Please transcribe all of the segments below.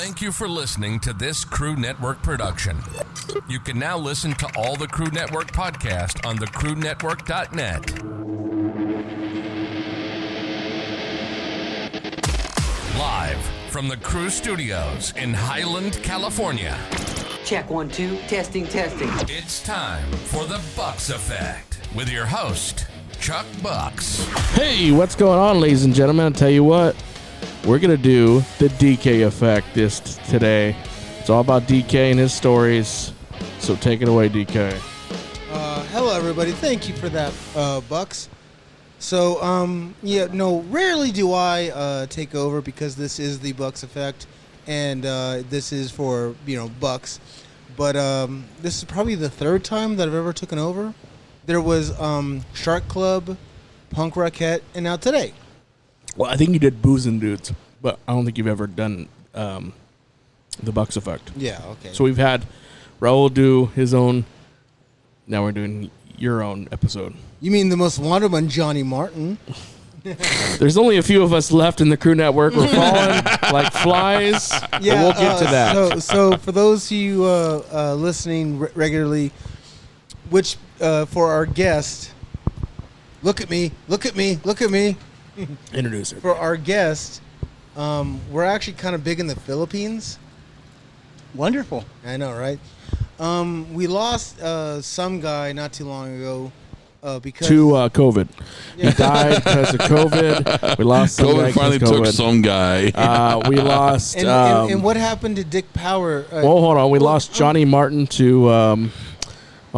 Thank you for listening to this Crew Network production. You can now listen to all the Crew Network podcast on thecrewnetwork.net. Live from the Crew Studios in Highland, California. Check 1, 2, testing. It's time for the Bucks Effect with your host, Chuck Bucks. Hey, what's going on, ladies and gentlemen? I'll tell you what, we're going to do the DK Effect today. It's all about DK and his stories. So take it away, DK. Hello, everybody. Thank you for that, Bucks. So, rarely do I take over because this is the Bucks Effect, and this is for, Bucks. But this is probably the third time that I've ever taken over. There was Shark Club, Punk Rockette, and now today. Well, I think you did Boozin' Dudes, but I don't think you've ever done the Bucks Effect. Yeah, okay. So we've had Raul do his own. Now we're doing your own episode. You mean the most wanted one, Johnny Martin? There's only a few of us left in the Crew Network. We're falling like flies. Yeah, but we'll get to that. So for those of you listening regularly, which for our guest, look at me. Introduce her. For our guest, we're actually kind of big in the Philippines. Wonderful. I know, right? We lost some guy not too long ago because to COVID. He died because of COVID. We lost some guy COVID finally because of took COVID. some guy. We lost. And what happened to Dick Power? Well, hold on. We lost Johnny Martin to a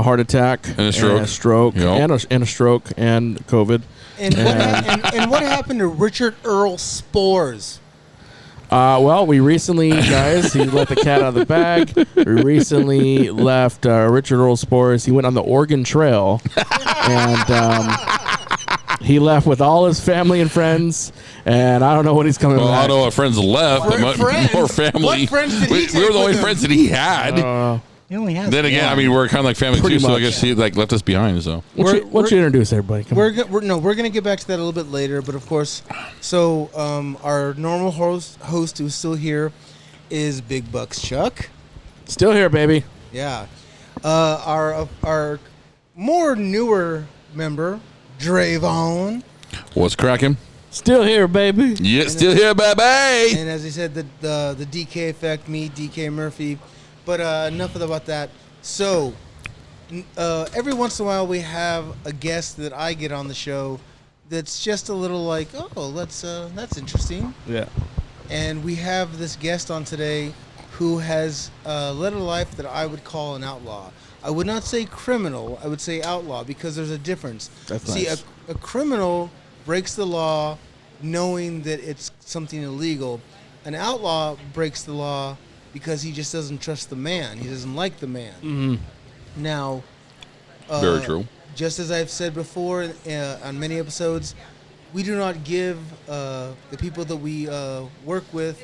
heart attack And a stroke. Yep. and a stroke and COVID. And what happened to Richard Earl Spores? Well, we recently, guys, he let the cat out of the bag. We recently left Richard Earl Spores. He went on the Oregon Trail, and he left with all his family and friends. And I don't know when he's coming Well, back. I know our friends left, but more family. What friends did he we take were the only with him? friends that he had. He only has Then again, one. I mean, we're kind of like family Pretty too, so I much. guess he left us behind. So Why don't you introduce everybody? Come on. We're gonna get back to that a little bit later, but of course, so our normal host who's still here is Big Bucks Chuck. Still here, baby. Yeah, our more newer member Drayvon, what's cracking? Still here, baby. Yeah, still here, baby. and as he said, the DK Effect, me, DK Murphy. But enough about that. So every once in a while we have a guest that I get on the show that's just a little like, oh, that's interesting. Yeah. And we have this guest on today who has led a life that I would call an outlaw. I would not say criminal. I would say outlaw because there's a difference. That's See, nice. a criminal breaks the law knowing that it's something illegal. An outlaw breaks the law because he just doesn't trust the man. He doesn't like the man. Mm-hmm. Now, Very true. just as I've said before on many episodes, we do not give the people that we work with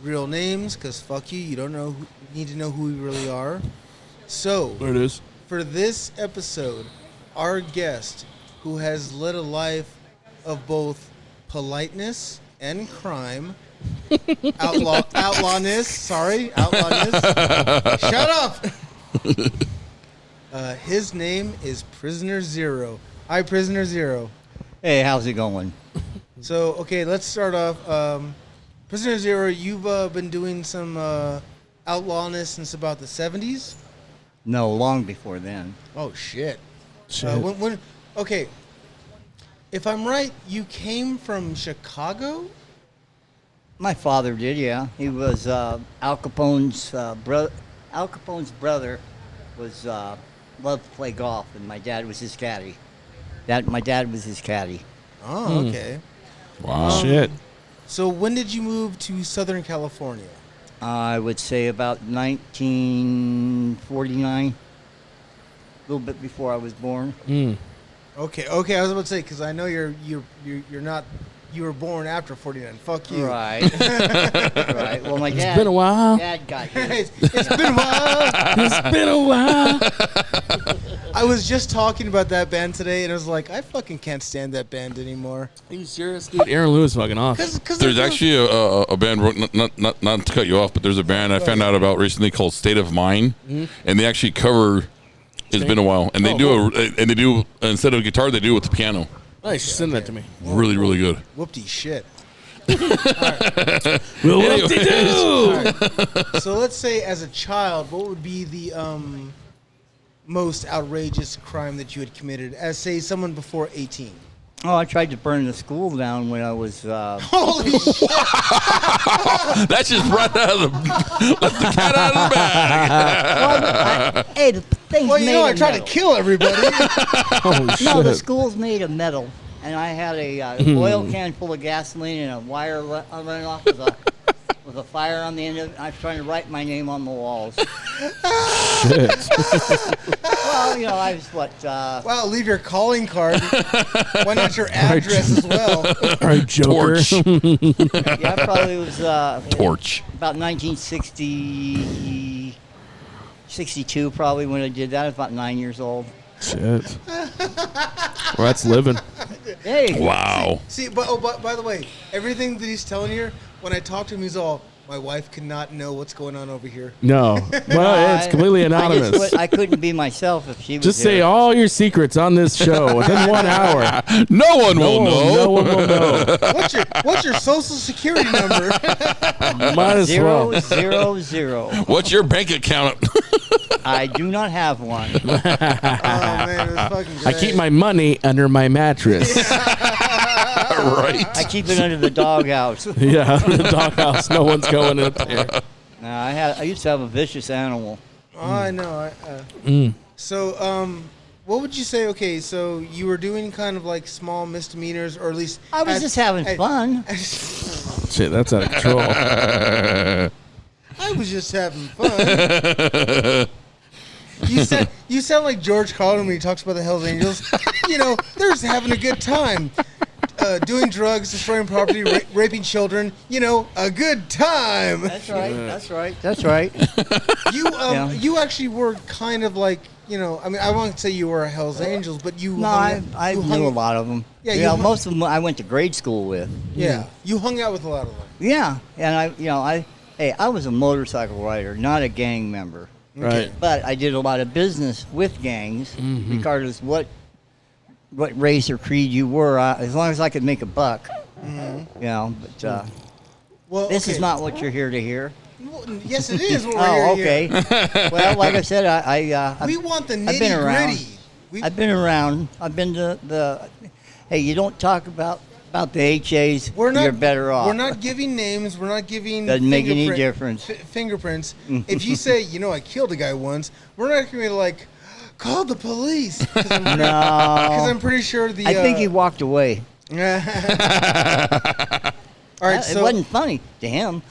real names because fuck you. You don't know. Need to know who we really are. So There it is. for this episode, our guest, who has led a life of both politeness and crime. Outlawness. Shut up. His name is Prisoner Zero. Hi, Prisoner Zero. Hey, how's it going? So, okay, let's start off. Prisoner Zero, you've been doing some outlawness since about the 70s? No, long before then. Oh, shit. Shit. Okay, if I'm right, you came from Chicago? My father did, yeah. He was Al Capone's brother. Al Capone's brother was loved to play golf, and my dad was his caddy. My dad was his caddy. Oh, okay. Wow. Shit. So when did you move to Southern California? I would say about 1949, a little bit before I was born. Mm. Okay. I was about to say because I know you're not you were born after 49. Fuck you. Right. Right. Well, my dad. Been a while. Dad got his. It's been a while. It's been a while. I was just talking about that band today, and I was like, I fucking can't stand that band anymore. Are you serious, dude? Aaron Lewis fucking off. There's actually a band, not to cut you off, but there's a band I found out about recently called State of Mind, and they actually cover It's Been a While, and they do instead of guitar, they do it with the piano. Nice, send that to me. Really, really good. Whoopty shit. Well, whoop-de-doo! Right. So let's say as a child, what would be the most outrageous crime that you had committed as, say, someone before 18? Oh, I tried to burn the school down when I was. Holy shit! That's just right out of the let the cat out of the bag. Hey, the thing's Well, made I of tried to metal. kill everybody. Oh, shit. No, the school's made of metal, and I had a oil can full of gasoline and a wire running off with a fire on the end of it. I was trying to write my name on the walls. Shit. Well, I was what? Wow, leave your calling card. Why not your address as well? All right, Joker. Torch. Yeah, I probably was Torch. about 1960, 62 probably when I did that. I was about 9 years old. Shit. Well, that's living. Hey, Wow. See, but by the way, everything that he's telling here, when I talk to him, he's all, my wife cannot know what's going on over here. No. Well, it's completely anonymous. I couldn't be myself if she was Just say here. all your secrets on this show within 1 hour. No one will know. No one will know. What's your social security number? Might as well. 000. What's your bank account? I do not have one. Oh man, it was fucking great. I keep my money under my mattress. Right. I keep it under the doghouse. Yeah, the doghouse. No one's going up there. Now, I used to have a vicious animal. Oh, I know. So, what would you say? Okay, so you were doing kind of like small misdemeanors, or at least I was just having fun. Shit, that's out of control. I was just having fun. You sound like George Carlin when he talks about the Hells Angels. They're just having a good time. Doing drugs, destroying property, raping children. A good time. That's right. That's right. That's right. You actually were kind of like, I won't say you were a Hells Angels, but you. No, I knew a lot of them. Yeah, most of them I went to grade school with. Yeah, you hung out with a lot of them. Yeah, and I was a motorcycle rider, not a gang member. Right. But I did a lot of business with gangs, regardless what race or creed you were. As long as I could make a buck, But Well, this is not what you're here to hear. Well, yes, it is. What we're Oh, here. okay. Well, like I said, We want the I've been around. nitty-gritty. I've been around. I've been to the. Hey, you don't talk about the HAs. You're better off. We're not giving names. We're not giving. Doesn't make any difference. Fingerprints. If you say, I killed a guy once, we're not going to be like, call the police. Because I'm pretty sure the. I think he walked away. All right, It wasn't funny to him.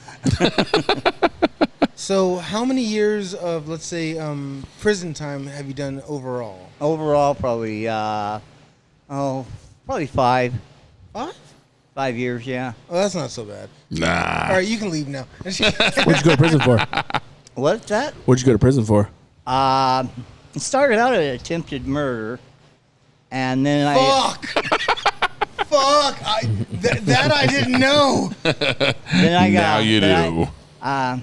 So how many years of, let's say, prison time have you done overall? Overall, probably probably 5. 5? 5 years, yeah. Oh, that's not so bad. Nah. All right, you can leave now. What'd you go to prison for? What's that? What'd you go to prison for? It started out at attempted murder, and then Fuck! Fuck! That I didn't know. then I got. Now you do. I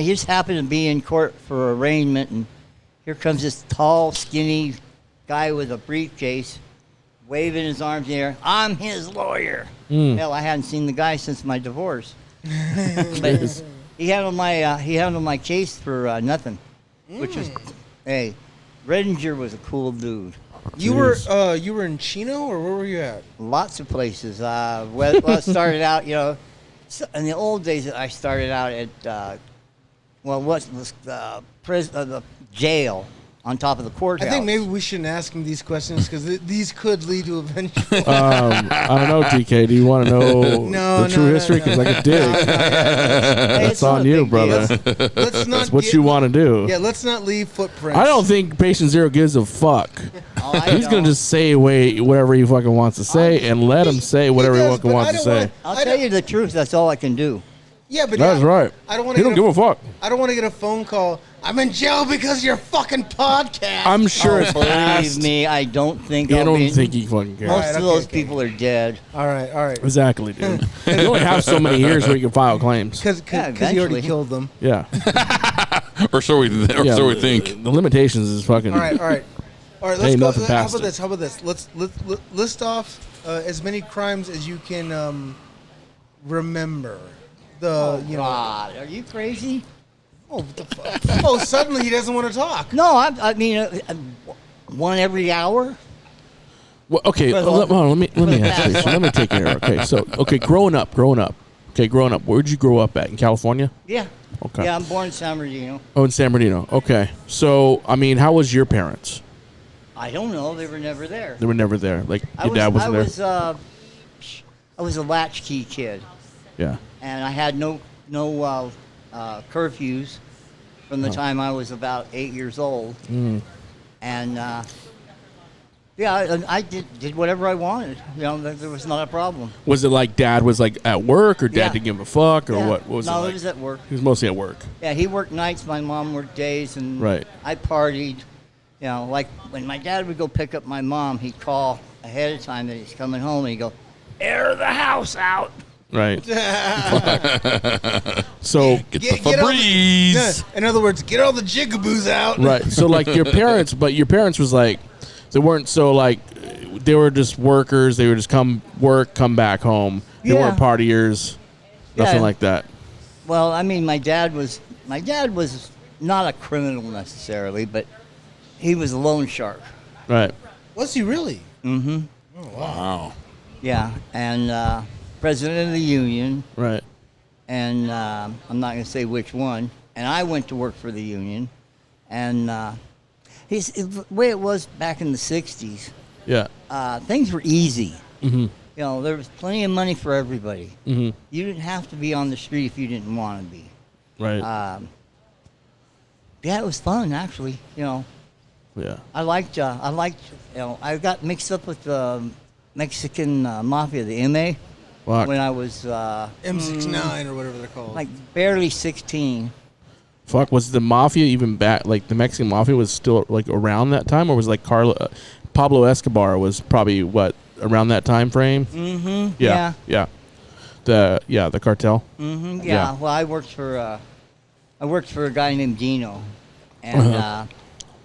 just happened to be in court for arraignment, and here comes this tall, skinny guy with a briefcase, waving his arms in the air. I'm his lawyer. Hell, I hadn't seen the guy since my divorce. But he handled my case for nothing, which was, hey, Redinger was a cool dude. You were in Chino, or where were you at? Lots of places. Well, I started out, in the old days, I started out at, what was the jail on top of the courthouse. I think maybe we shouldn't ask him these questions because these could lead to eventual. I don't know, DK. Do you want to know the true history? Because I could dig. That's on you, brother. Let's not. That's what you want to do. Yeah, let's not leave footprints. I don't think Patient Zero gives a fuck. Oh, I He's don't. gonna just say whatever he fucking wants to say, and let him say whatever he does, fucking but wants I to don't say. want- I'll I tell don't- you the truth. That's all I can do. Yeah, but That's right. I don't want He to. don't give a fuck. I don't want to get a phone call. I'm in jail because of your fucking podcast. I'm sure it's Believe past. me, I don't think. I I'll don't be, think he fucking cares. most Alright, of okay, those okay. people are dead. All right. Exactly, dude. You only have so many years where you can file claims. Because Yeah, he already eventually. killed them. Yeah. Or so we think. The limitations is fucking. All right. Let's Ain't go. nothing How past about it. this? How about this? Let's list off as many crimes as you can remember. God, are you crazy? Oh, what the fuck? Oh, suddenly he doesn't want to talk. No, I mean, one every hour. Well, okay, But hold on, let me ask you. fast. So let me take care. Okay, so growing up. Okay, growing up. Where'd you grow up at? In California? Yeah. Okay. Yeah, I'm born in San Bernardino. Oh, in San Bernardino. Okay. So, I mean, how was your parents? I don't know. They were never there. They were never there. Like your dad wasn't there. I was a latchkey kid, Yeah. and I had no curfews from the time I was about 8 years old. And yeah, I did whatever I wanted. You know, there was not a problem. Was it like dad was like at work, or dad Yeah. didn't give a fuck, or Yeah. what was no, it like? it was at work. He was mostly at work. Yeah, he worked nights. My mom worked days, and Right. I partied. You know, like when my dad would go pick up my mom, he'd call ahead of time that he's coming home, and he'd go, "Air the house out." Right. So Get the Get all the- Febreze. In other words, get all the jigaboos out. right. So like your parents was like, they weren't so like, they were just workers. They would just come work, come back home. They Yeah. weren't partiers, nothing Yeah. like that. Well, I mean, my dad was not a criminal necessarily, but he was a loan shark. Right. Was he really? Wow. Yeah, and president of the union, Right. and I'm not going to say which one. And I went to work for the union, and the way it was back in the '60s, Yeah. things were easy. You know, there was plenty of money for everybody. You didn't have to be on the street if you didn't want to be. Right. Yeah, it was fun actually. You know, yeah. I liked. You know, I got mixed up with the Mexican mafia, the MA, Fuck. when I was M69 or whatever they're called. like barely 16. Fuck. Was the mafia even back? Like the Mexican mafia was still like around that time, or was like Pablo Escobar was probably what around that time frame? Mm-hmm. Yeah. Yeah. The cartel. Mm-hmm. Yeah. Yeah. Well, I worked for a guy named Dino, and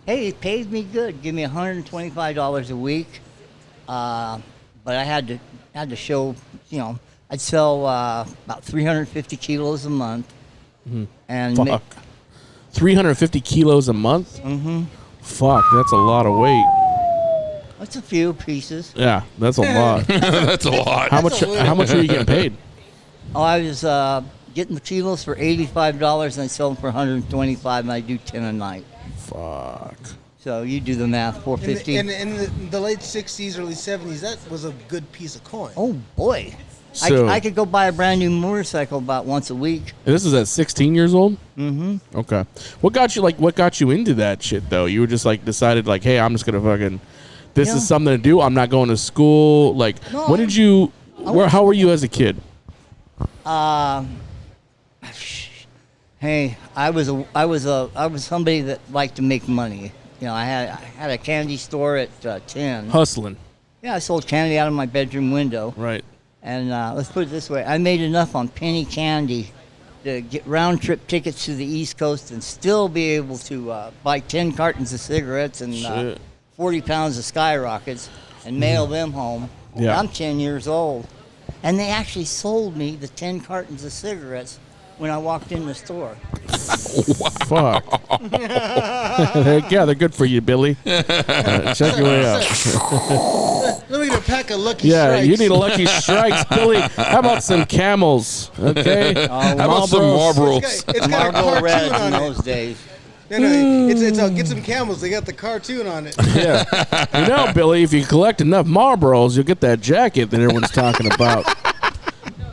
hey, he paid me good. Give me $125 a week, but I had to show. You know, I'd sell about 350 kilos a month, and Fuck. 350 kilos a month. Fuck. That's a lot of weight. that's a few pieces. Yeah. That's a lot. That's a lot. How much? How much are you getting paid? Oh, I was getting the kilos for $85, and I sell them for $125, and I do 10 a night. Fuck. So you do the math, $450. In the late 60s, early 70s, that was a good piece of coin. Oh boy, So- I could go buy a brand new motorcycle about once a week. And this is at 16 years old? Mm-hmm. Okay. What got you into that shit though? You were just like decided like, hey, I'm just gonna fucking this Yeah. is something to do. I'm not going to school. Like No, when did you how were you as a kid? Hey, I was somebody that liked to make money. You know, I had a candy store at 10. Hustling. Yeah, I sold candy out of my bedroom window. Right. And let's put it this way: I made enough on penny candy to get round trip tickets to the East Coast and still be able to buy 10 cartons of cigarettes and Shit. 40 pounds of skyrockets and mail them home. Yeah. I'm 10 years old. And they actually sold me the 10 cartons of cigarettes when I walked in the store. Fuck. Yeah, they're good for you, Billy. Check your way out. Let me get a pack of Lucky Yeah, Strikes. you need a Lucky Strikes, Billy. How about some Camels? Okay. How about some Marlboros? It's got a Marlboro cartoon Reds on in it. those days. No, it's get some Camels. They got the cartoon on it. Yeah. You know, Billy, if you collect enough Marlboros, you'll get that jacket that everyone's talking about.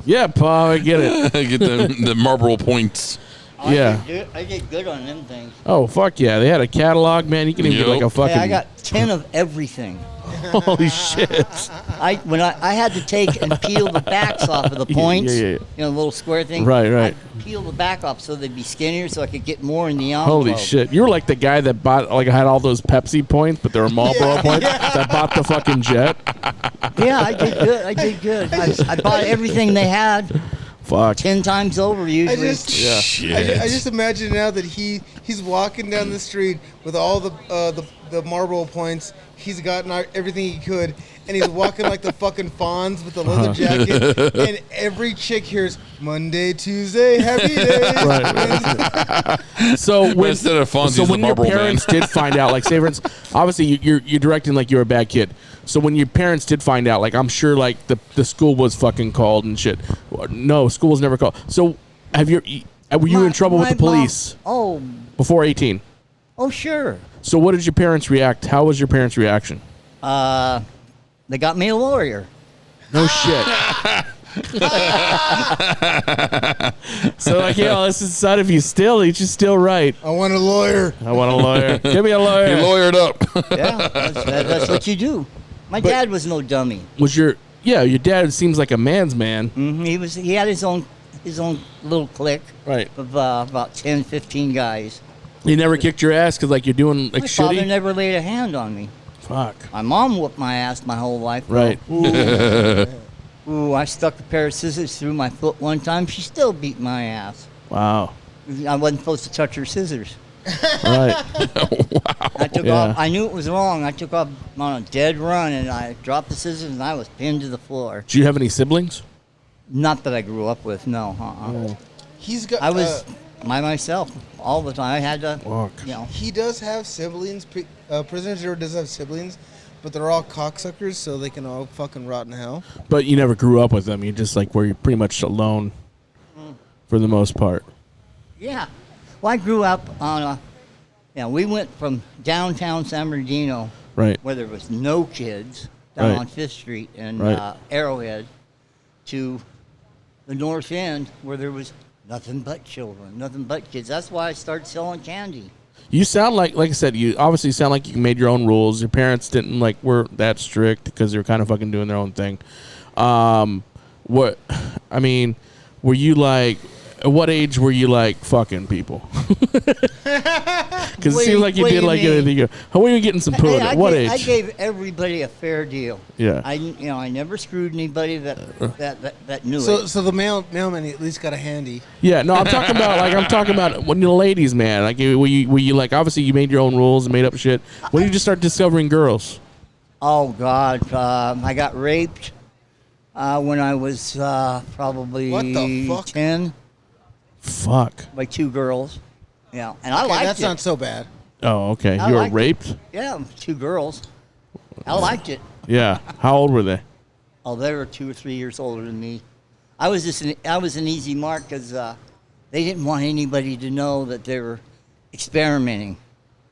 Yeah, Pa, I get it. Get the Marlboro points. Yeah. I get good on them things. Oh, fuck yeah. They had a catalog, man. You can even get like a fucking... Hey, I got 10 of everything. Holy shit. I had to take and peel the backs off of the points, Yeah. you know, the little square thing. Right. I'd peel the back off so they'd be skinnier so I could get more in the envelope. Holy shit. You were like the guy that had all those Pepsi points, but they were Marlboro points, that bought the fucking jet. Yeah, I did good. I bought everything they had. Fuck. 10 times over usually. I just imagine now that he's walking down the street with all the Marlboro points. He's gotten everything he could, and he's walking like the fucking Fonz with the leather jacket. And every chick hears Monday, Tuesday, happy days. Right. So when, Instead of Fonz, so he's when the your Marlboro parents man. did find out, like say for instance, obviously you're directing like you're a bad kid. So when your parents did find out, like I'm sure like the school was fucking called and shit. No, school was never called. So were you in trouble with the police before 18? Oh, sure. So what did your parents react? How was your parents' reaction? They got me a lawyer. No shit. So like, listen, son, if you steal, you should steal right. I want a lawyer. I want a lawyer. Give me a He lawyer. lawyered up. Yeah, that's what you do. My dad was no dummy. Was your dad seems like a man's man. He had his own little clique Right. of about 10, 15 guys. He never kicked your ass because like you're doing like My father shitty. never laid a hand on me. Fuck. My mom whooped my ass my whole life. Right. Ooh, I stuck a pair of scissors through my foot one time. She still beat my ass. Wow. I wasn't supposed to touch her scissors. Right. I took Yeah. off. I knew it was wrong. I took off on a dead run, and I dropped the scissors, and I was pinned to the floor. Do you have any siblings? Not that I grew up with. No. He's got. I was by myself all the time. I had to, Fuck. you know. He does have siblings. Prisoner Zero does have siblings, but they're all cocksuckers, so they can all fucking rot in hell. But you never grew up with them. You just like were pretty much alone for the most part. Yeah. Well, I grew up on we went from downtown San Bernardino, Right. where there was no kids, down Right. on 5th Street and Right. Arrowhead, to the north end, where there was nothing but children, nothing but kids. That's why I started selling candy. You sound like I said, you obviously sound like you made your own rules. Your parents didn't were that strict because they were kind of fucking doing their own thing. Were you like, at what age were you like fucking people? Because it seems like you What do did you like mean? anything. How were you getting some pudding? At what age? I gave everybody a fair deal. Yeah. I never screwed anybody that knew So it. the mailman at least got a handy. Yeah, no, I'm talking about when you're ladies, man. Like, were you like, obviously you made your own rules and made up shit. When did you just start discovering girls? Oh God, I got raped when I was probably What the fuck? 10 Fuck. by 2 girls. Yeah, and I Okay, liked that's it. not so bad. Oh, okay. I You were liked it. raped? Yeah, 2 girls. I liked it. Yeah. How old were they? Oh, they were 2 or 3 years older than me. I was an easy mark because they didn't want anybody to know that they were experimenting,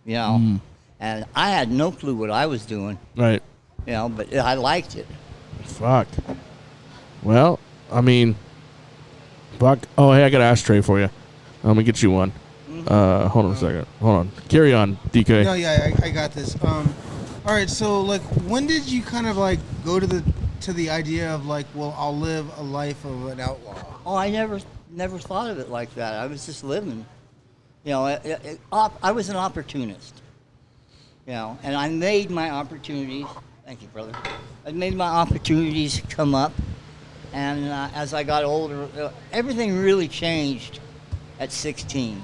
you know. And I had no clue what I was doing, Right. you know, but I liked it. Fuck. Well, I mean, fuck. Oh, hey, I got an ashtray for you. Let me get you one. Hold on a second. Hold on. Carry on, DK. No, yeah, I got this. All right, so like, when did you kind of like go to the idea of like, well, I'll live a life of an outlaw? Oh, I never thought of it like that. I was just living. You know, I was an opportunist. You know, and I made my opportunities. Thank you, brother. I made my opportunities come up, and as I got older, everything really changed at 16.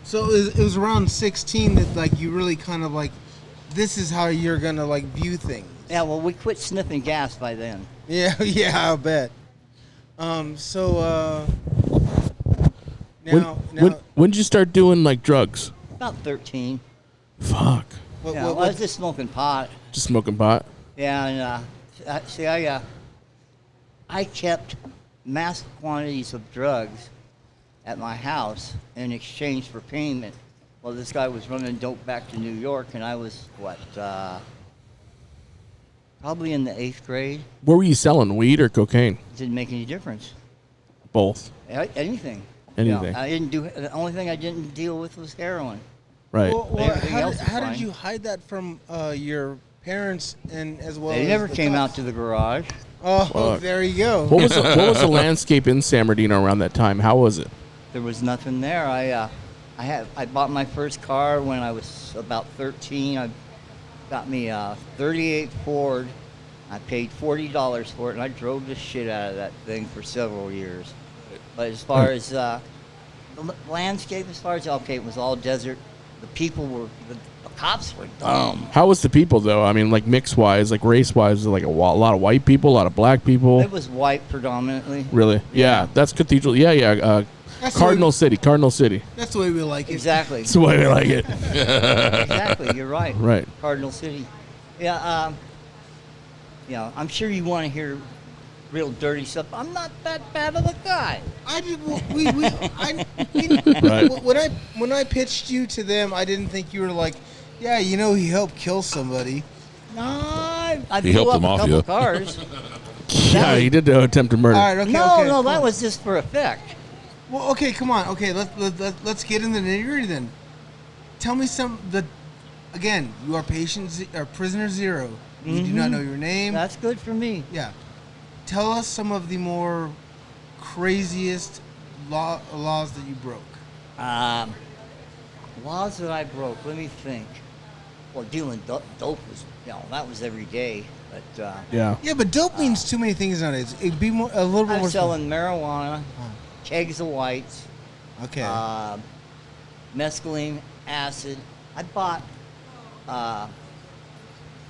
So it was around 16 that like you really kind of like, this is how you're gonna like view things. Yeah, well, we quit sniffing gas by then. Yeah, yeah, I bet. When did you start doing like drugs? About 13. Fuck. I was just smoking pot. Just smoking pot. Yeah, and I kept massive quantities of drugs at my house in exchange for payment. Well, this guy was running dope back to New York, and I was, probably in the 8th grade. What were you selling, weed or cocaine? Didn't make any difference. Both. Anything. Anything. I didn't do. The only thing I didn't deal with was heroin. Right. Well, Everything else was how did fine. you hide that from your parents and as well? They as never the came out cops? to the garage. Oh, Fuck. there you go. What was the landscape in San Bernardino around that time? How was it? There was nothing there. I bought my first car when I was about 13. I got me a 38 Ford. I paid $40 for it, and I drove the shit out of that thing for several years. But as far as the landscape, okay, it was all desert. The people were, the cops were dumb. How was the people though? I mean, like mix wise, like race wise, was it like a lot of white people, a lot of black people. It was white predominantly. Really? Yeah, that's Cathedral. Yeah. That's Cardinal City. That's the way we like it. Exactly. That's the way we like it. Exactly. You're right. Right. Cardinal City. Yeah. I'm sure you want to hear real dirty stuff. I'm not that bad of a guy. I did. Right. When I pitched you to them, I didn't think you were like, yeah, he helped kill somebody. No, I He blew helped up the a couple mafia. cars. Yeah, he did the attempted murder. All right. Okay. no, okay, that cool. was just for effect. Well, okay. Come on. Okay. Let's get in the nitty gritty then. Tell me again, you are prisoner zero. You do not know your name. That's good for me. Yeah. Tell us some of the more craziest laws that you broke. Laws that I broke. Let me think. Well, dealing dope was, that was every day. But Yeah. Yeah, but dope means too many things nowadays. It'd be a little bit I'm more. selling marijuana, kegs of whites, Okay. mescaline, acid. I bought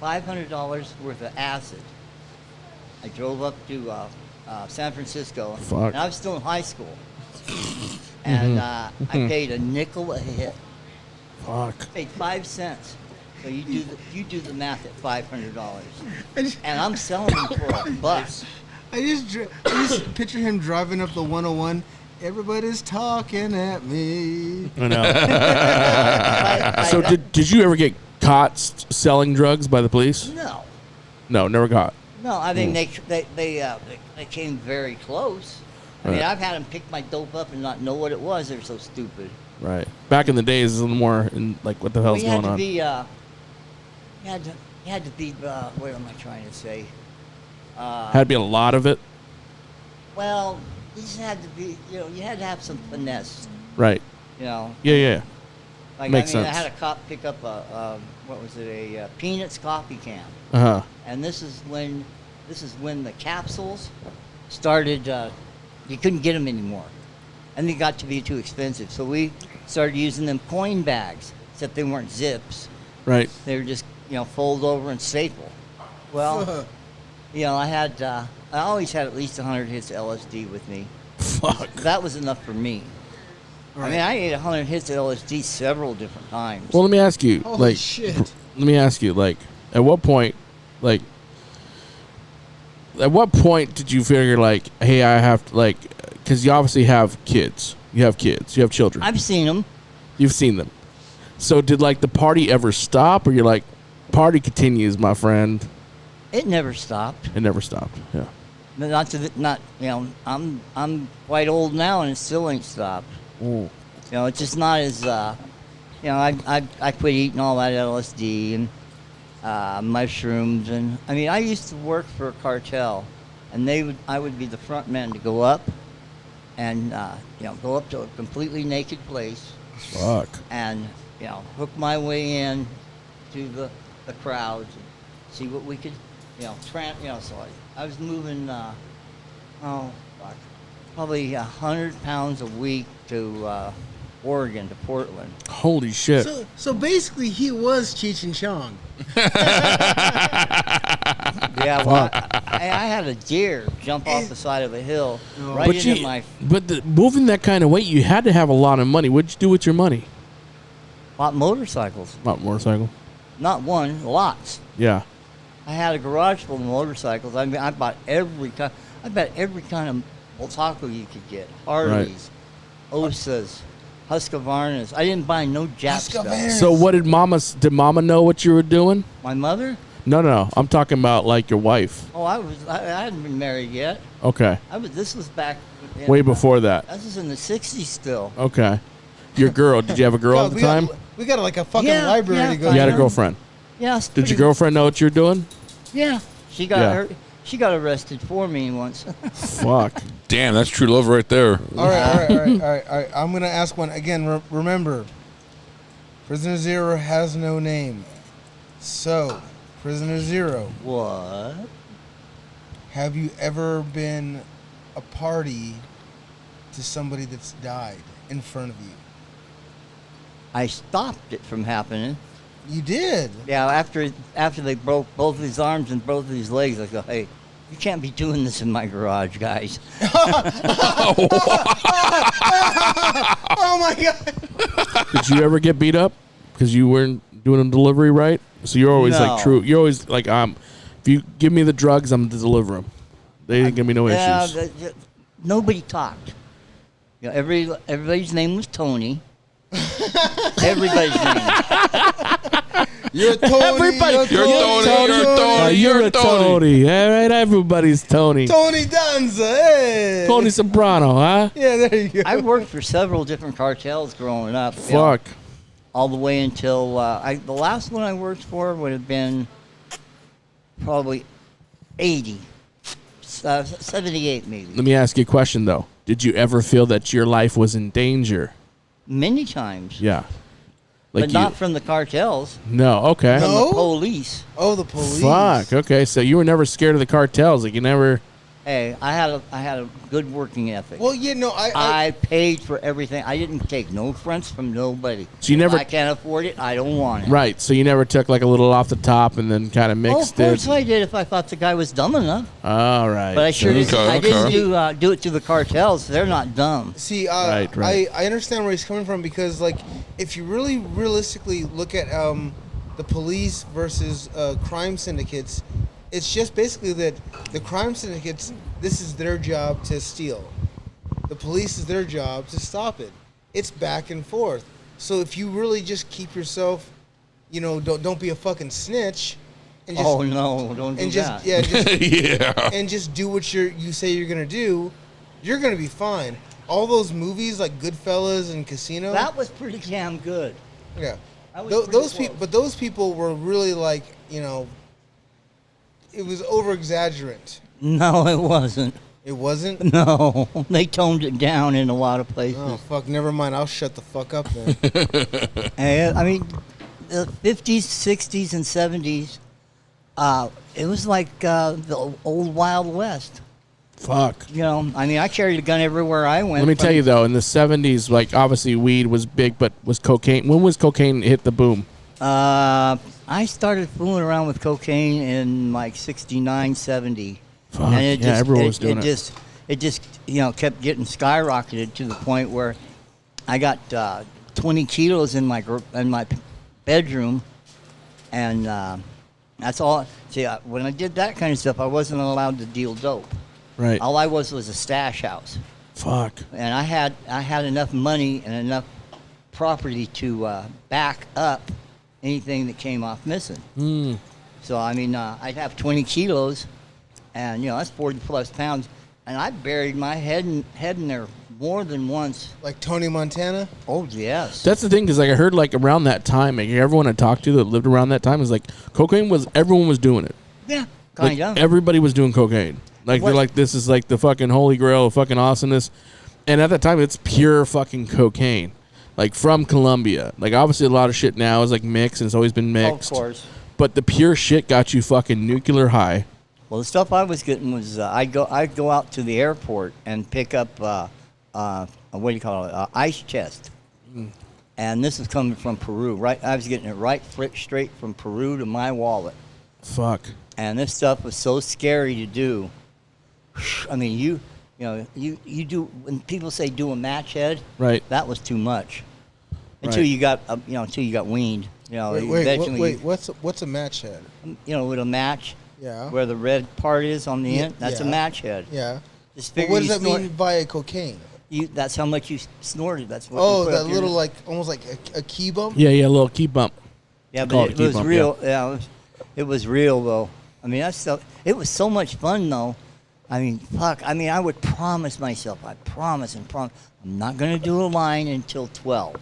$500 worth of acid. I drove up to San Francisco, Fuck. and I was still in high school. And I paid a nickel a hit. Fuck. Paid 5 cents. So you do the math at $500, I just, and I'm selling them for $1. I just picture him driving up the 101. Everybody's talking at me. I know. I- So did you ever get caught selling drugs by the police? No. No, never caught. No, I mean they came very close. I mean, Right. I've had them pick my dope up and not know what it was. They're so stupid. Right. Back in the days, a little more in like what the hell's you had going to on. be. You had to be. What am I trying to say? Had to be a lot of it. Well, you just had to be. You had to have some finesse. Right. Yeah. Yeah. Like Makes I sense. had a cop pick up a Peanuts coffee can. Uh huh. And this is when the capsules started. You couldn't get them anymore, and they got to be too expensive. So we started using them coin bags, except they weren't zips. Right. They were just fold over and staple. Well, I always had at least 100 hits of LSD with me. Fuck. That was enough for me. I mean, I ate 100 hits of LSD several different times. Well, let me ask you. Holy shit. Let me ask you. Like, at what point, did you figure like, hey, I have to because you obviously have kids. You have kids. You have children. I've seen them. You've seen them. So did the party ever stop, or you're like, party continues, my friend? It never stopped. It never stopped. Yeah. But I'm quite old now and it still ain't stopped. Ooh. It's just not as I quit eating all that LSD and mushrooms, and I mean I used to work for a cartel, and I would be the front man to go up and go up to a completely naked place Fuck. and hook my way in to the crowds and see what we could so I was moving probably 100 pounds a week to Oregon, to Portland. Holy shit. So basically, he was Cheech and Chong. Yeah, well, I had a deer jump off the side of a hill right But into my moving that kind of weight, you had to have a lot of money. What'd you do with your money? bought motorcycles. Not motorcycle. Not one, lots. Yeah. I had a garage full of motorcycles. I mean, I bought every kind of motorcycle you could get. Harleys, Osas, Husqvarnas. I didn't buy no Jap stuff. Husqvarna. So what did Mama know what you were doing? My mother? No. I'm talking about like your wife. Oh, I hadn't been married yet. Okay. This was back in, Way before that. This was in the 60s still. Okay. Your girl, did you have a girl at the time? We got like a fucking Yeah, library yeah, to go. You had a Yeah. girlfriend. Yeah. Did your girlfriend know what you were doing? Yeah. She got Yeah. her. She got arrested for me once. Fuck. Damn, that's true love right there. All right. I'm gonna ask one again. Remember, Prisoner Zero has no name. So, Prisoner Zero, What? have you ever been a party to somebody that's died in front of you? I stopped it from happening. You did. Yeah, after they broke both his arms and both his legs, I go, hey, you can't be doing this in my garage, guys. Oh my god. Did you ever get beat up because you weren't doing a delivery right? So you're always No. like true. You're always like, if you give me the drugs, I'm to deliver them. They didn't give me no Yeah, issues. nobody talked. You know, everybody's name was Tony. Everybody's name. You're Tony. Everybody- You're Tony. You're a Tony. All right, everybody's Tony. Tony Danza. Hey. Tony Soprano, huh? Yeah, there you go. I worked for several different cartels growing up. you know, Fuck. all the way until the last one I worked for would have been probably 80, 78 maybe. Let me ask you a question though. Did you ever feel that your life was in danger? Many times. Yeah. But Like not from the cartels, No. Okay. from No? the police. Oh, the police. Fuck. Okay. So you were never scared of the cartels. Like you never. Hey, I had a good working ethic. Well, yeah, no, I paid for everything. I didn't take no fronts from nobody. So you never- If I can't afford it, I don't want it. Right. So you never took like a little off the top and then kind of Oh, mixed of course it. I did if I thought the guy was dumb enough. All right. But I sure didn't. Okay, I didn't okay. do it to the cartels. They're not dumb. See, Right. I understand where he's coming from because, like, if you really realistically look at the police versus crime syndicates, it's just basically that the crime syndicates, this is their job to steal. The police is their job to stop it. It's back and forth. So if you really just keep yourself, don't be a fucking snitch, and just Oh no! Don't do and that. just yeah, just Yeah. and just do what you say you're gonna do, you're gonna be fine. All those movies like Goodfellas and Casino. That was pretty damn good. Yeah. That was pretty Those close. people, but those people were really like, it was over exaggerant. No, it wasn't. It wasn't. No, they toned it down in a lot of places. Oh fuck! Never mind. I'll shut the fuck up then. And, I mean, the 50s, 60s, and 70s, it was like the old Wild West. Fuck. You know, I mean, I carried a gun everywhere I went. Let me tell you though, in the 70s, like obviously weed was big, but was cocaine? When was cocaine hit the boom? I started fooling around with cocaine in like 69, 70. Fuck, yeah, everyone was doing it. It just kept getting skyrocketed to the point where I got 20 kilos in my bedroom, and that's all. See, when I did that kind of stuff, I wasn't allowed to deal dope. Right. All I was a stash house, Fuck. and I had enough money and enough property to back up anything that came off missing. So I mean, I'd have 20 kilos, and that's 40 plus pounds, and I buried my head in there more than once. Like Tony Montana. Oh yes. That's the thing, because like I heard like around that time, like, everyone I talked to that lived around that time was like everyone was doing it. Yeah, Like, kind of. everybody was doing cocaine. Like they're What- like, this is like the fucking holy grail of fucking awesomeness. And at that time, it's pure fucking cocaine, like from Colombia. Like obviously, a lot of shit now is like mixed, and it's always been mixed. Of course. But the pure shit got you fucking nuclear high. Well, the stuff I was getting was I'd go out to the airport and pick up what do you call it, ice chest, and this is coming from Peru. Right, I was getting it straight from Peru to my wallet, Fuck. and this stuff was so scary to do. I mean, you do when people say do a match head, Right. that was too much. Until Right. you got until you got weaned. Wait. What's a match head? With a match. Yeah. Where the red part is on the Yeah, end, that's a yeah. match head. Yeah. Just But figure what does you that snort- mean via cocaine? That's how much you snorted. That's what. Oh, you put that up your- little like almost like a key bump. Yeah, a little key bump. Yeah, Call but it it was keep up, real. Yeah, it was real though. I mean, it was so much fun though. I mean, fuck. I mean, I would promise myself. I promise and promise. I'm not gonna do a line until 12.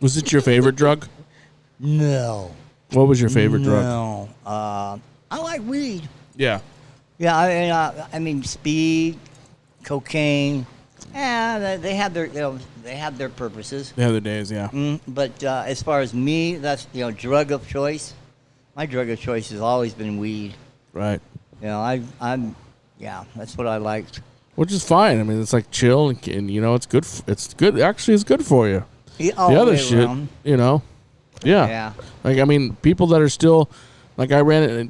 Was it your favorite drug? No. What was your favorite drug? No. I like weed. Yeah. Yeah, I mean, speed, cocaine. Yeah, they have their they have their purposes. The other days, yeah. But as far as me, that's drug of choice. My drug of choice has always been weed. Right. I'm that's what I liked. Which is fine. I mean, it's like chill and it's good. It's good. Actually, it's good for you. Yeah, all The the other way shit, around. Yeah. Yeah. Like, I mean, people that are still, like,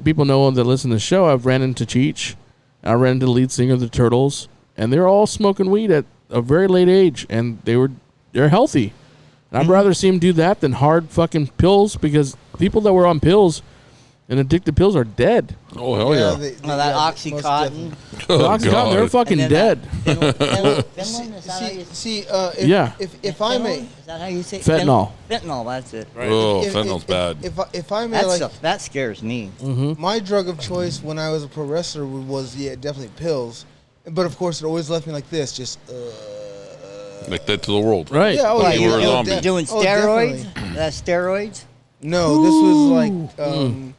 people know that listen to the show. I've ran into Cheech. I ran into the lead singer of the Turtles, and they're all smoking weed at a very late age, and they're healthy. And I'd rather see them do that than hard fucking pills, because people that were on pills and addicted pills are dead. Oh hell yeah! Well, that Oxycontin. The Oxycontin, they're fucking And then dead. Finland, is that how you If I may, Is that how you say it? Fentanyl. Fentanyl, that's it. Oh, if- fentanyl's if- bad. If I may, That like stuff, that scares me. my drug of choice when I was a pro wrestler was definitely pills, but of course it always left me like this, just Like that to the world. Right. yeah. Oh, What, yeah, you were a yeah, zombie. Doing oh, steroids? definitely. Steroids? No, this was like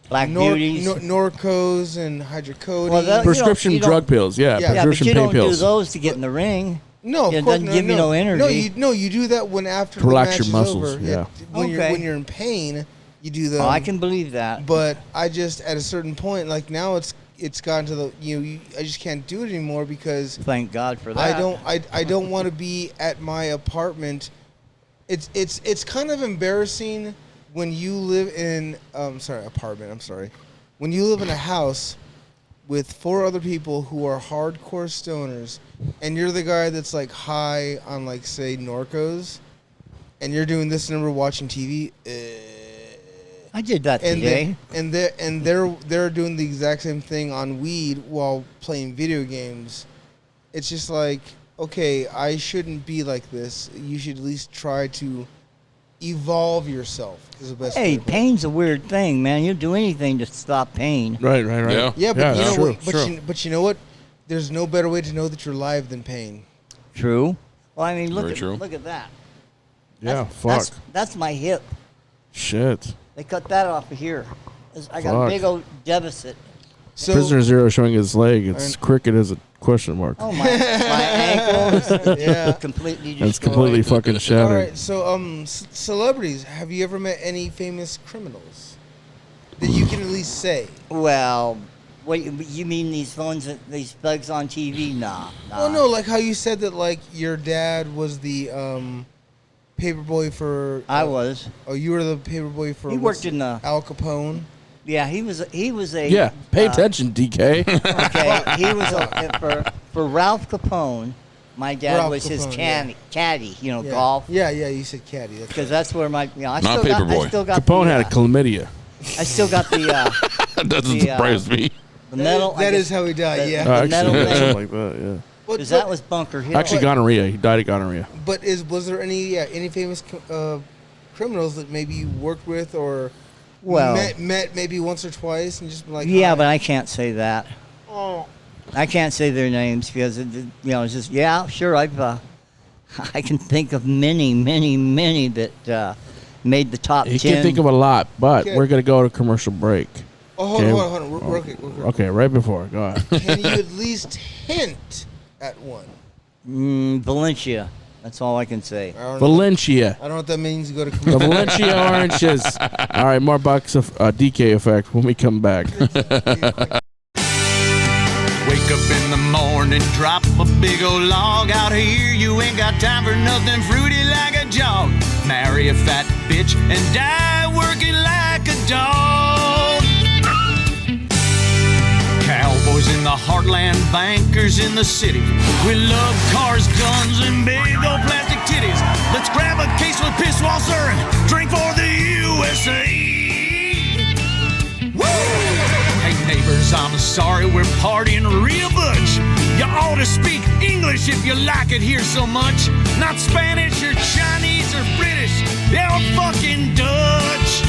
Black Beauties? Norcos and hydrocodone. Well, that- Prescription you don't- drug pills, yeah. Yeah, but Yeah, but Prescription you pain don't do pills. those to get in the ring. No, of It course, doesn't give you no energy. No, you do that when after To relax the match your is muscles, over. yeah. Okay. When you're in pain, you do them. Oh, I can believe that. But I just at a certain point, like now it's gotten to the I just can't do it anymore because Thank God for that. I don't want to be at my apartment. It's kind of embarrassing when you live in apartment. I'm sorry, when you live in a house with 4 other people who are hardcore stoners, and you're the guy that's like high on like say Norcos, and you're doing this and we're watching TV. I did that And today. they're doing the exact same thing on weed while playing video games. It's just like, okay, I shouldn't be like this. You should at least try to evolve yourself. Is the best. way Hey, to put it. pain's a weird thing, man. You'll do anything to stop pain. Right. Yeah. Yeah, but you that's know true, what? true. But you know what? There's no better way to know that you're alive than pain. True. Well, I mean, Very true. look at that. Yeah, That's- fuck. That's my hip. Shit. They cut that off of here. I got Fuck. a big old deficit. So Prisoner Zero showing his leg. It's crooked as a question mark. Oh my ankle is Yeah. completely destroyed. It's completely fucking all shattered. right. So celebrities. Have you ever met any famous criminals that you can at least say? Well, what you mean these these thugs on TV? Nah. Oh no, like how you said that like your dad was the paperboy for. I was. Oh, you were the paperboy for. He worked in the. Al Capone. Yeah, he was a. Yeah, pay attention, DK. Okay, he was for Ralph Capone. My dad Ralph was his Capone, caddy. Yeah. Golf. Yeah, you said caddy. That's Because right. that's where my. I Not still got. I Paperboy. still got. Capone the, had a chlamydia. I still got the That doesn't The, surprise me. the metal. That I is guess- how he died. the- Yeah. the metal Actually, thing. something like that. But, Because that was Bunker Hill. Yeah. Actually, gonorrhea. He died of gonorrhea. But was there any famous criminals that maybe you worked with or Well- met maybe once or twice and just been like Yeah, hi? but I can't say that. Oh. I can't say their names because it's just sure I can think of many that made the top He 10. can think of a lot, but Okay. we're gonna go to commercial break. Oh, hold Okay. on. Real quick. Okay, right before. Go ahead. Can you at least hint at one? Valencia. That's all I can say. I don't know. Valencia. I don't know what that means. Go to The commercial. Valencia Oranges. All right, more bucks of DK effect when we come back. Wake up in the morning, drop a big old log out here. You ain't got time for nothing fruity like a jog. Marry a fat bitch and die working like a dog. Cowboys in the heartland, bankers in the city. We love cars, guns, and big old plastic titties. Let's grab a case with Pisswasser and drink for the USA. Woo! Hey neighbors, I'm sorry, we're partying real butch. You know to speak English if you like it here so much. Not Spanish or Chinese or British. Yeah, or fucking Dutch.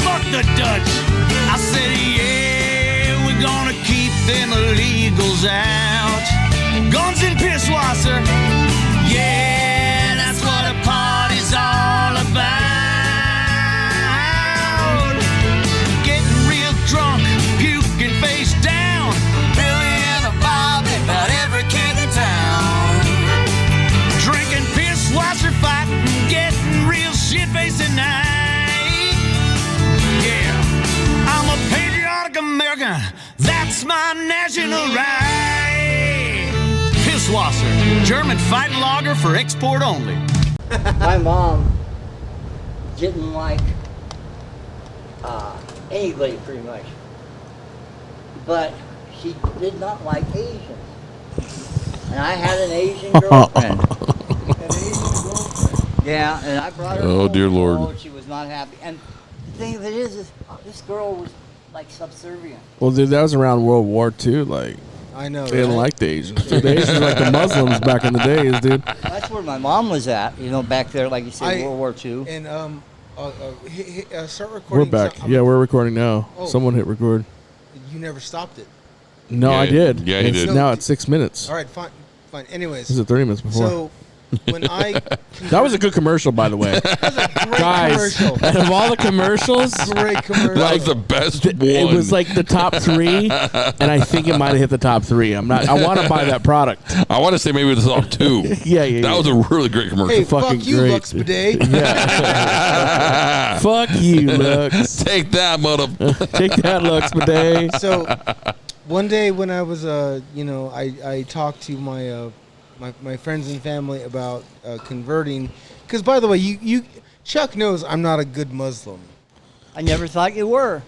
Fuck the Dutch. I said, yeah, we're gonna keep them illegals out. Guns and Pisswasser. Yeah, that's what a party's all about. Getting real drunk, puking face down. Billy and a Bobby, about every kid in town. Drinking Pisswasser, fighting, getting real shit-faced at night. Yeah, I'm a patriotic American. That's my national right. Pisswasser, German fighting lager for export only. My mom didn't like anybody pretty much, but she did not like Asians. And I had an Asian girlfriend. Yeah, and I brought her Oh, home. dear Lord. Oh, she was not happy. And the thing of it is this girl was like subservient. Well, dude, that was around World War II. Like, I know. they didn't right? like the Asians. Dude, the Asians were like the Muslims back in the days, dude. That's where my mom was at, back there, like you said, World War II. And start We're recording. back. So- Yeah, we're recording now. Oh. Someone hit record. You never stopped it. No, Yeah, I did. yeah, he It's did. Now it's 6 minutes. All right, fine. Anyways, This is 30 minutes before. so when I That was a good commercial, by the way. great Guys, commercial. out of all the commercials, Great commercial. That was the best one. it was like the top 3, and I think it might have hit the top 3. I want to buy that product. I want to say maybe the top 2. Yeah. That was a really great commercial. Hey, fucking fuck you, great. Lux Bidet. Yeah. Fuck you, Lux. Take that, mother. Take that, Lux Bidet. So one day when I was, I talked to my my friends and family about converting, because by the way, you Chuck knows I'm not a good Muslim. I never thought you were.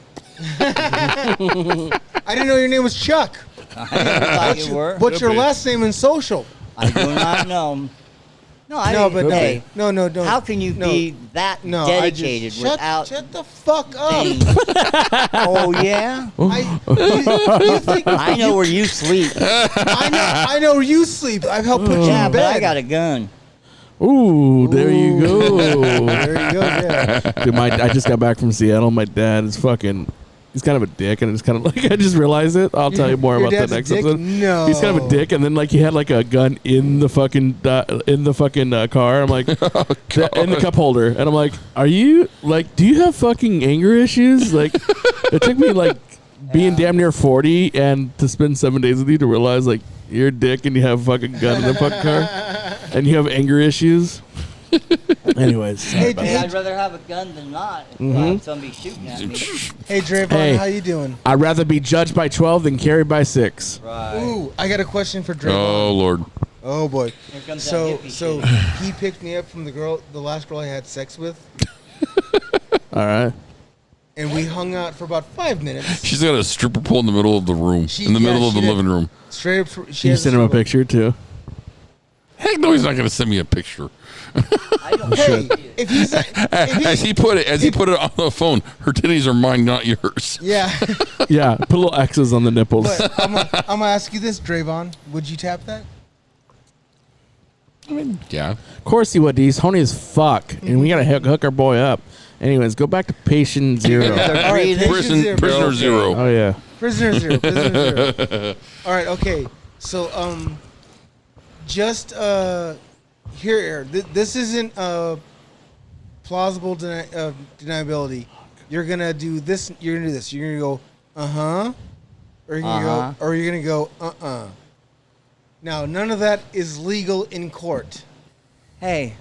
I didn't know your name was Chuck. I never thought you were. What's your last name and social? I do not know. No, I No, didn't. but no, hey, no, don't. how can you no, be that no, dedicated without shut the fuck up. things? Oh yeah, You think I know where you sleep. I know where you sleep. I've helped put you Yeah, in but bed. I got a gun. Ooh, there you go. There you go. Yeah. Dude, I just got back from Seattle. My dad is he's kind of a dick, and it's kind of like I just realized it. I'll tell you more Your about dad's the a next dick? episode. No. He's kind of a dick, and then like he had like a gun in the fucking car. I'm like, in the cup holder, and I'm like, are you like, do you have fucking anger issues? Like, it took me like being damn near 40 and to spend 7 days with you to realize like you're a dick and you have a fucking gun in the fucking car, and you have anger issues. Anyways, sorry Hey, about Hey, that. I'd rather have a gun than not. If somebody shooting at me. Hey, Drayvon, Hey. how you doing? I'd rather be judged by 12 than carried by 6. Right. Ooh, I got a question for Drayvon. Oh, Lord. Oh boy. Here comes So that hippie so shit. he picked me up from the last girl I had sex with, All right. and we hung out for about 5 minutes. She's got a stripper pole in the middle of the room, She- in the yeah, middle of she the did. living room. Straight up, she You has sent him a stripper- picture too. Heck no, he's not going to send me a picture. I don't Hey, see it. if he's As he put it on the phone, her titties are mine, not yours. yeah, Yeah, put little X's on the nipples. but I'm gonna ask you this, Drayvon. Would you tap that? Yeah. Of course he would. He's horny as fuck, and we gotta hook our boy up. Anyways, go back to patient 0. They're All right, breathing. patient Prisoner zero. Oh yeah. Prisoner zero. Prisoner zero. All right. Okay. So just here. This isn't plausible deniability. You're gonna do this. You're gonna do this. You're gonna go or you're gonna go, or you're gonna go Now, none of that is legal in court. Hey,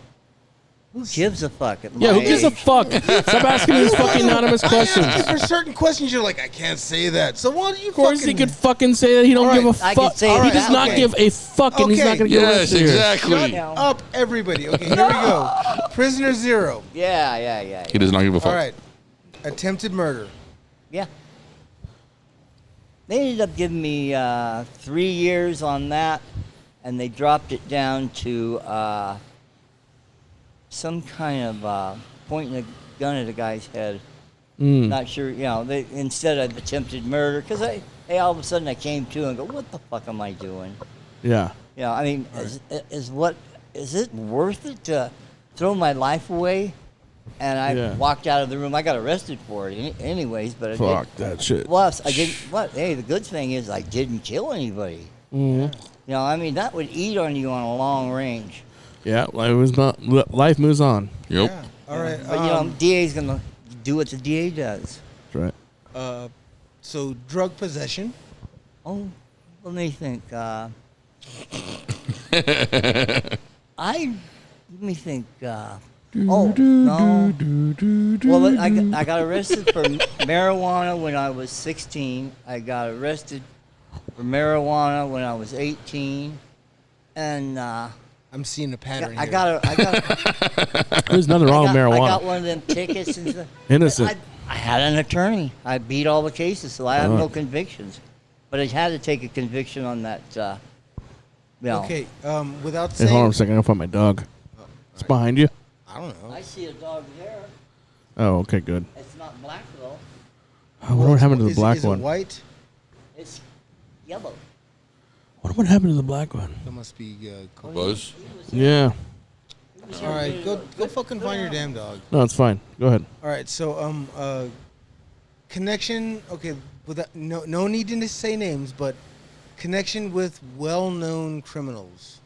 who gives a fuck? At Yeah, my who gives a age? fuck? Stop asking these fucking anonymous questions. I asked you for certain questions. You're like, I can't say that. So why do you? Of course he could fucking say that he don't All give a right, I could fuck. say He it does that not way. give a fuck, and he's Okay. not gonna get Yes, arrested here. exactly. No. up, everybody. Okay, here we go. Prisoner zero. Yeah. He does not give a fuck. All right. Attempted murder. Yeah. They ended up giving me 3 years on that, and they dropped it down to some kind of pointing a gun at a guy's head. Not sure, they instead of attempted murder, because all of a sudden I came to and go, what the fuck am I doing? Yeah. You know, I mean, is it worth it to throw my life away? And I walked out of the room. I got arrested for it, anyways. But Fuck that shit. Plus, I didn't. What? Hey, the good thing is I didn't kill anybody. Mm-hmm. You know, I mean, that would eat on you on a long range. Yeah, life moves on. Yep. Yeah. All right. But you know, DA's gonna do what the DA does. That's right. So drug possession. Oh, let me think. Let me think. Oh no. Well, I got arrested for marijuana when I was 16. I got arrested for marijuana when I was 18, and I'm seeing a pattern. I here. got There's nothing wrong with I marijuana. got one of them tickets and stuff. Innocent. I had an attorney. I beat all the cases, so I have no convictions. But I had to take a conviction on that. You know. Okay. Without Hey, saying. hold on a second. I'll find my dog. It's behind you. I don't know. I see a dog there. Oh, okay, good. It's not black though. I wonder what happened to the Is black it one. white? It's yellow. What happened to the black one? That must be. Cold. Buzz. Yeah. All right. Go fucking find your damn dog. No, it's fine. Go ahead. All right. So connection. Okay. Without no need to say names, but connection with well-known criminals.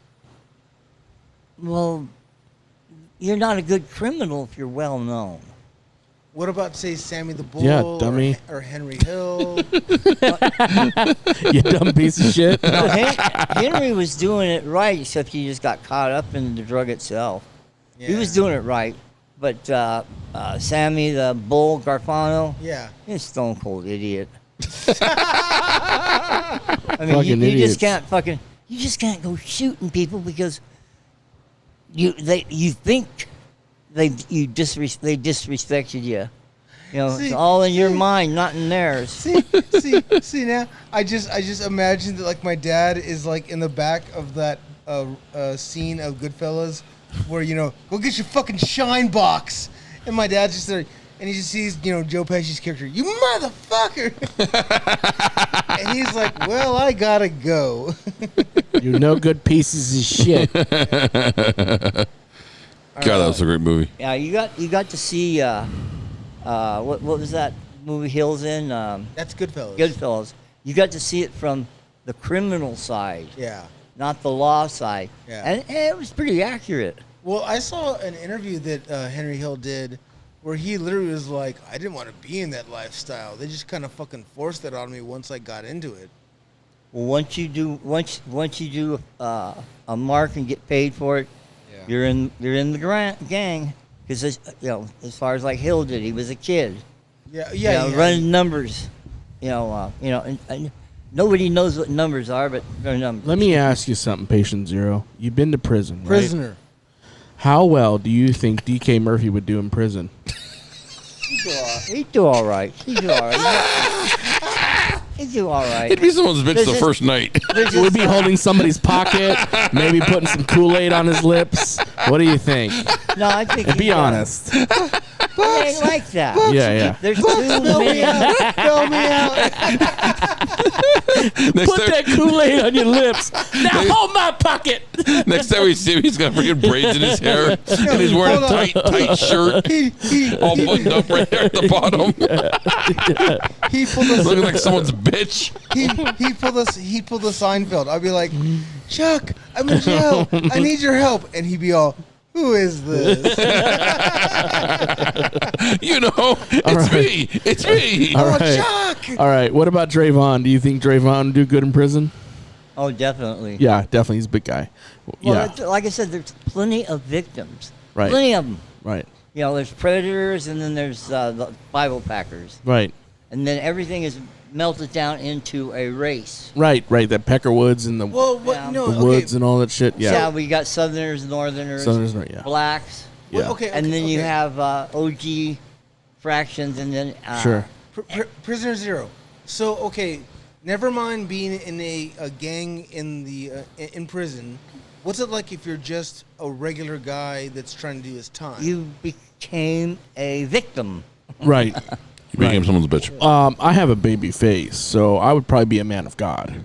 Well, you're not a good criminal if you're well known. What about, say, Sammy the Bull? Yeah, dummy. Or Henry Hill? You dumb piece of shit. No, Henry was doing it right, except he just got caught up in the drug itself. He was doing it right, but Sammy the Bull Garfano, Yeah. he's a stone cold idiot. I mean, Fucking you idiots. just can't you just can't go shooting people because you think they disrespected you. You know, See- it's all in your mind, not in theirs. See now, I just imagined that like my dad is like in the back of that scene of Goodfellas, where go get your fucking shine box, and my dad's just there, and he just sees Joe Pesci's character, you motherfucker, and he's like, well, I gotta go. You're no good pieces of shit. God, that was a great movie. Yeah, you got to see what was that movie Hill's in? That's Goodfellas. Goodfellas. You got to see it from the criminal side, Yeah. not the law side. Yeah. And it was pretty accurate. Well, I saw an interview that Henry Hill did where he literally was like, I didn't want to be in that lifestyle. They just kind of fucking forced it on me once I got into it. Well, once you do a mark and get paid for it, you're in the gang. Because as far as like Hill did, he was a kid. Yeah. Running numbers. And nobody knows what numbers are, but they're numbers. Let me ask you something, Patient Zero. You've been to prison, right? Prisoner. How well do you think DK Murphy would do in prison? He'd do all right. He'd do all right. It'd be someone's bitch There's the just- first night. He would be holding somebody's pocket, maybe putting some Kool-Aid on his lips. What do you think? No, I think. And be honest. It ain't like that. Yeah. There's too many. Fill me out. Next Put time, that Kool-Aid on your lips. Now hold my pocket. next time we see him, he's got freaking braids in his hair, and he's wearing a Hold on. tight shirt, all buttoned up right there at the bottom, He pulled us. looking like someone's bitch. He pulled a Seinfeld. I'd be like, Chuck, I'm in jail. I need your help. And he'd be all, who is this? It's me. All Oh, right. Chuck. All right. What about Drayvon? Do you think Drayvon would do good in prison? Oh, definitely. Yeah, definitely. He's a big guy. Well, Yeah. like I said, there's plenty of victims. Right. Plenty of them. Right. There's predators, and then there's the Bible packers, Right. and then everything is melted down into a race. Right. That Pecker Woods and the Well, what? Yeah. No, the okay. woods and all that shit. Yeah, Yeah. we got Southerners, Northerners, Southerners, yeah. blacks, Yeah. Well, okay. and then you okay. have OG fractions, and then Sure. Prisoner Zero. So, okay, never mind being in a gang in prison. What's it like if you're just a regular guy that's trying to do his time? you became a victim. Right. You became someone's bitch. I have a baby face, so I would probably be a man of God.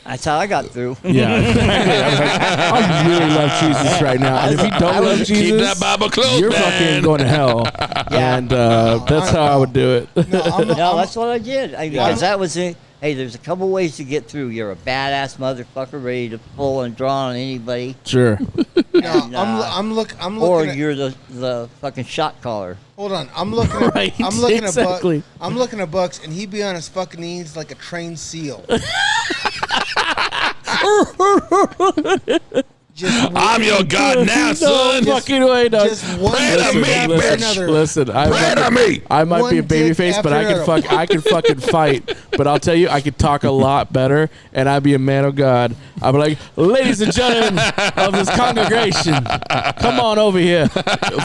That's how I got through. Yeah, I really love Jesus right now. And if you don't love Jesus, Keep that Bible closed, you're man. fucking going to hell. And that's how I would do it. No, that's what I did. Because that was it. Hey, there's a couple ways to get through. You're a badass motherfucker ready to pull and draw on anybody. Sure. No, And, I'm looking Or at, you're the fucking shot caller. hold on. I'm looking at Right, I'm looking exactly. at I'm looking at Bucks, and he be on his fucking knees like a trained seal. I'm your God now, No son. fucking way, dog. Just one Pray to dick me, after bitch. another. Listen, Pray to me. I might be a One dick babyface, but I after can another. I can fucking fight. But I'll tell you, I could talk a lot better, and I'd be a man of God. I'd be like, ladies and gentlemen of this congregation, come on over here.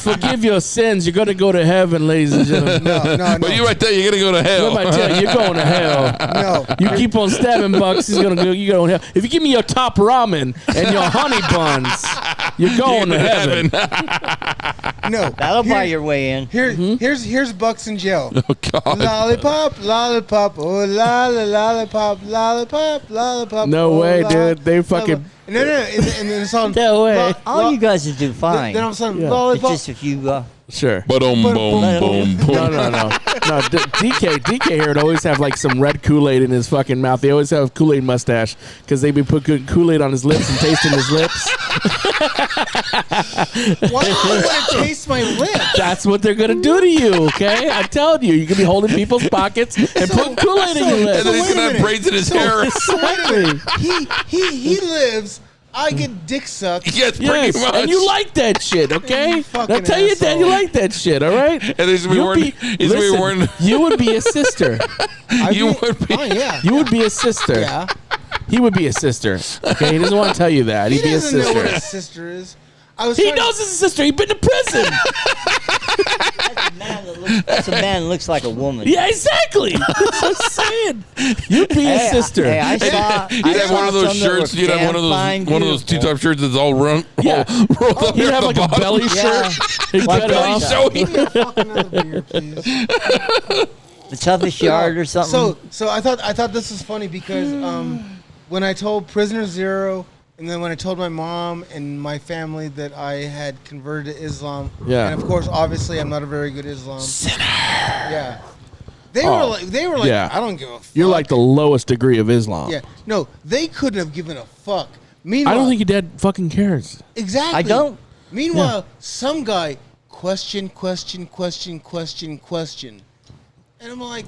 Forgive your sins. You're gonna go to heaven, ladies and gentlemen. No. But you right there, you're gonna go to hell. What am I telling you? You're going to hell. No. You keep on stabbing Bucks, he's gonna go. You going to hell. If you give me your top ramen and your honey buns, you're going to heaven. No. That'll buy your way in. Here's Bucks in jail. Oh God. Lollipop, lollipop, oh lollipop, lollipop, lollipop. No oh, way, la- dude. They fucking. No, and then it's on. No way. All you guys would do fine. Then all of a sudden, Yeah. It's lollipop. just if you Sure. Boom, boom, boom, boom. No. DK here would always have like some red Kool-Aid in his fucking mouth. They always have a Kool-Aid mustache because they be putting Kool-Aid on his lips and tasting his lips. Why do I want to taste my lips? That's what they're gonna do to you, okay? I'm telling you, you could be holding people's pockets and putting Kool-Aid in your lips. And then he's wait a gonna have minute. braids in his hair. Exactly. He lives. I get dick sucked. Yes, pretty Yes, much. and you like that shit, okay? You fucking I'll tell you that asshole. you like that shit, all right? And he's gonna be wearing. He's gonna be listen, wearing. you would be a sister. You would be. Oh yeah. You would be a sister. Yeah. He would be a sister. Okay, he doesn't want to tell you that. He He'd be a doesn't know what sister. his sister is. I was. He trying to- knows his sister. He's been to prison. that's a man that looks like a woman. Yeah, exactly. That's what I'm saying. You'd be a sister. Hey, I saw. You'd have one of those shirts. You'd have one of those two-top shirts that's all rolled Yeah. rolled up He'd here have at like the a bottom. belly Yeah. shirt. He'd Like cut it belly off. showing. Give me a fucking other beer, please. The toughest yard or something. So I thought this was funny because when I told Prisoner Zero, and then when I told my mom and my family that I had converted to Islam, Yeah. and of course, obviously, I'm not a very good Islam. Sinner. Yeah. They Oh, were like, yeah. I don't give a fuck. You're like the lowest degree of Islam. Yeah. No, they couldn't have given a fuck. Meanwhile, I don't think your dad fucking cares. exactly. I don't. Meanwhile, some guy question, and I'm like,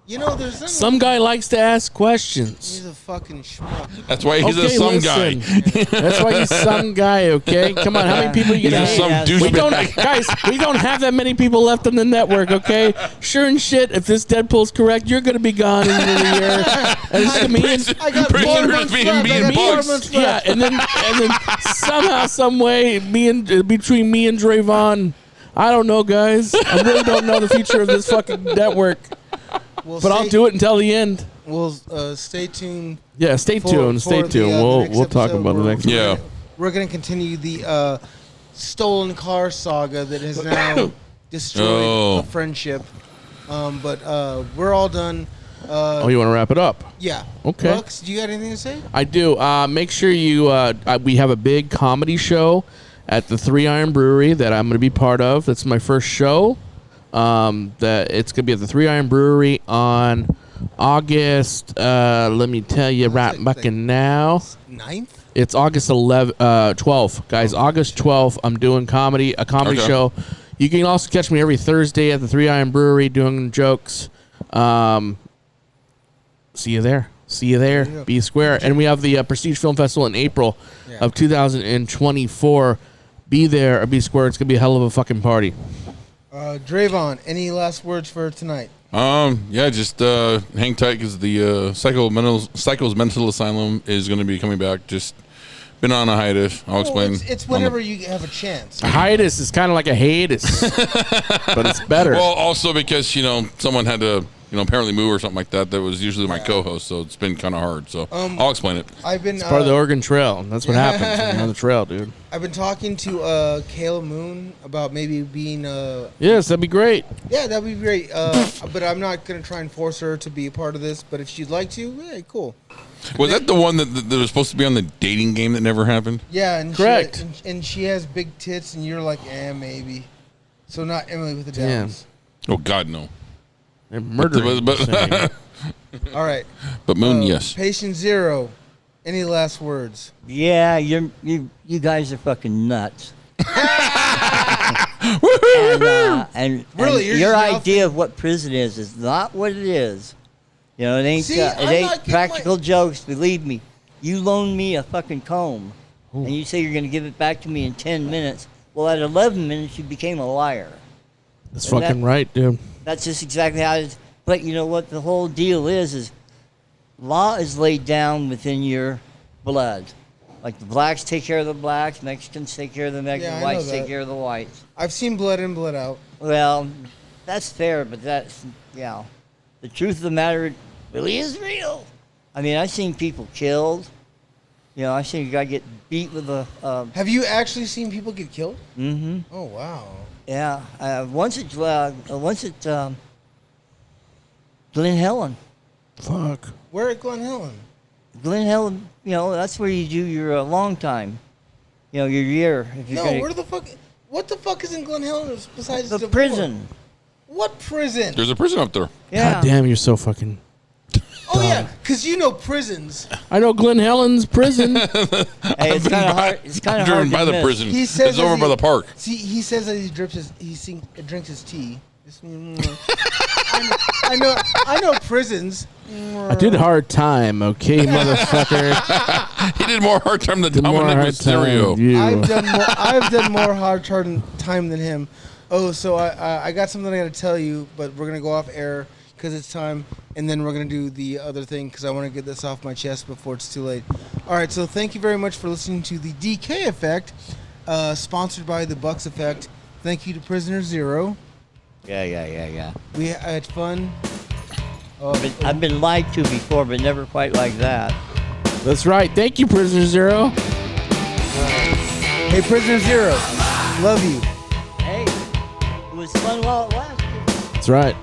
there's something. Some guy likes to ask questions. He's a fucking schmuck. That's why he's Okay, a some listen. guy. That's why he's some guy, okay? Come on, how many people you He's a gonna some Yeah. We don't, douchebag. guys. We don't have that many people left on the network, okay? Sure and shit. If this Deadpool's correct, you're gonna be gone in the year. And it's gonna be I got 4 Prisoners months being left. I being got 4 bugs. months yeah. left. And then somehow, some way, between me and Drayvon, I don't know, guys. I really don't know the future of this fucking network. But I'll do it until the end. We'll stay tuned. Yeah, stay tuned. Stay the, tuned. the We'll next we'll talk episode about the where next. Yeah. We're gonna continue the stolen car saga that has now destroyed a friendship. But we're all done. Oh, you want to wrap it up? Yeah. Okay. Bucks, do you got anything to say? I do. Make sure you. We have a big comedy show at the 3 Iron Brewery that I'm going to be part of. That's my first show. That it's going to be at the 3 Iron Brewery on August. Let me tell you right fucking now. 9th? It's August 12th, guys. August 12th. I'm doing a comedy Okay. show. You can also catch me every Thursday at the 3 Iron Brewery doing jokes. See you there. Be square. And we have the Prestige Film Festival in April of 2024. Be there or be square. It's gonna be a hell of a fucking party. Drayvon, any last words for tonight? Yeah, just hang tight because the Psychos Mental Asylum is going to be coming back. Just been on a hiatus. I'll explain. It's whenever you have a chance. A hiatus is kind of like a hiatus, but it's better. Well, also because someone had to apparently Moo or something like that. That was usually my co-host, so it's been kind of hard. So I'll explain it. I've been It's part of the Oregon Trail. That's what happens when you're on the trail, dude. I've been talking to Kayla Moon about maybe being Yes, that'd be great. yeah, that'd be great. But I'm not gonna try and force her to be a part of this. But if she'd like to, yeah, cool. Was that the one that was supposed to be on the dating game that never happened? Yeah, and Correct. And she has big tits, and you're like, maybe. So not Emily with the Damn. Downs. Oh God, no. They're murdering. But All right. Moon, yes. Patient Zero. Any last words? Yeah, you guys are fucking nuts. and Really, you're your just idea of what prison is not what it is. You know, it ain't See, it I'm ain't not getting practical jokes. Believe me. You loaned me a fucking comb, and you say you're going to give it back to me in 10 minutes. Well, at 11 minutes, you became a liar. That's And fucking right, dude. That's just exactly how it is. But you know what the whole deal is law is laid down within your blood. Like the blacks take care of the blacks, Mexicans take care of the Mexicans, Yeah, I know whites take that. care of the whites. I've seen blood in, blood out. Well, that's fair, but that's, the truth of the matter really is real. I mean, I've seen people killed. I've seen a guy get beat with a, Have you actually seen people get killed? mm-hmm. Oh wow. Yeah. Once at Glen Helen. Fuck. Where at Glen Helen? Glen Helen, that's where you do your long time. Your year. If you're No, gonna, where the fuck? What the fuck is in Glen Helen besides the the prison. What prison? There's a prison up there. Yeah. God damn, you're so fucking. Oh yeah, because you know prisons. I know Glen Helen's prison. Hey, it's kind of hard. It's kind of hard Driven by to the miss. prison. He says It's over that by the park. See, he says that he drinks his tea. I know prisons. I did hard time, okay, motherfucker. He did more hard time than Did more Dominic hard Mysterio. time, you. I've done more hard time than him. Oh, so I got something I got to tell you, but we're gonna go off air because it's time, and then we're gonna do the other thing because I want to get this off my chest before it's too late. All right, so thank you very much for listening to the DK Effect, sponsored by the Bucks Effect. Thank you to Prisoner Zero. Yeah. We had fun. I've been lied to before, but never quite like that. That's right. Thank you, Prisoner Zero. Hey, Prisoner Zero, love you. Hey, it was fun while it lasted. That's right.